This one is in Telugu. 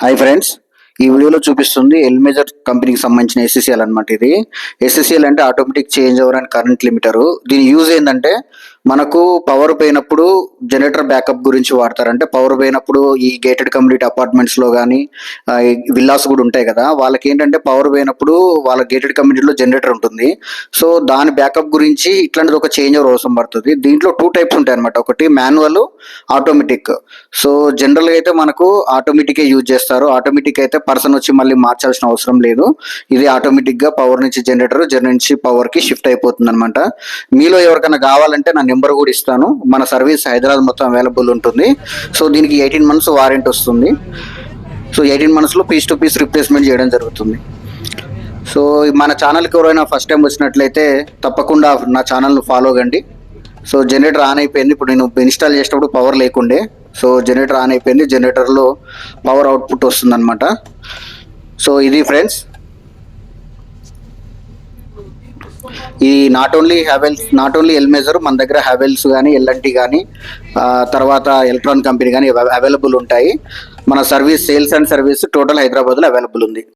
హాయ్ ఫ్రెండ్స్, ఈ వీడియోలో చూపిస్తుంది ఎల్మేజర్ కంపెనీకి సంబంధించిన ఎస్ఎస్ఎల్ అనమాట. ఇది ఎస్ఎస్ఎల్ అంటే automatic change over and current limiter. దీని యూజ్ ఏంటంటే మనకు పవర్ పోయినప్పుడు జనరేటర్ బ్యాకప్ గురించి వాడతారు. అంటే పవర్ పోయినప్పుడు ఈ గేటెడ్ కమ్యూనిటీ అపార్ట్మెంట్స్లో కానీ విల్లాస్ కూడా ఉంటాయి కదా, వాళ్ళకి ఏంటంటే పవర్ పోయినప్పుడు వాళ్ళ గేటెడ్ కమ్యూనిటీలో జనరేటర్ ఉంటుంది. సో దాని బ్యాకప్ గురించి ఇట్లాంటిది ఒక చేంజ్ ఓవర్ అవసరం పడుతుంది. దీంట్లో 2 టైప్స్ ఉంటాయి అనమాట. ఒకటి మాన్యువల్, ఆటోమేటిక్. సో జనరల్గా అయితే మనకు ఆటోమేటికే యూజ్ చేస్తారు. ఆటోమేటిక్ అయితే పర్సన్ వచ్చి మళ్ళీ మార్చాల్సిన అవసరం లేదు. ఇది ఆటోమేటిక్గా పవర్ నుంచి జనరేటర్ నుంచి పవర్కి షిఫ్ట్ అయిపోతుంది అనమాట. మీలో ఎవరికైనా కావాలంటే నా నెంబర్ కూడా ఇస్తాను. మన సర్వీస్ హైదరాబాద్ మొత్తం అవైలబుల్ ఉంటుంది. సో దీనికి 18 months వారంటీ వస్తుంది. సో 18 monthsలో పీస్ టు పీస్ రిప్లేస్మెంట్ చేయడం జరుగుతుంది. సో మన ఛానల్కి ఎవరైనా ఫస్ట్ టైం వచ్చినట్లయితే తప్పకుండా నా ఛానల్ను ఫాలో కండి. సో జనరేటర్ ఆన్ అయిపోయింది. ఇప్పుడు నేను ఇన్స్టాల్ చేసేటప్పుడు పవర్ లేకుండే. సో జనరేటర్ ఆన్ అయిపోయింది. జనరేటర్లో పవర్ అవుట్పుట్ వస్తుంది అనమాట. సో ఇది ఫ్రెండ్స్, ఇది నాట్ ఓన్లీ ఎల్మేజర్, మన దగ్గర హ్యావెల్స్ కానీ ఎల్ఎన్టీ కానీ తర్వాత ఎలక్ట్రానిక్ కంపెనీ కానీ అవైలబుల్ ఉంటాయి. మన service sales and service total హైదరాబాద్లో అవైలబుల్ ఉంది.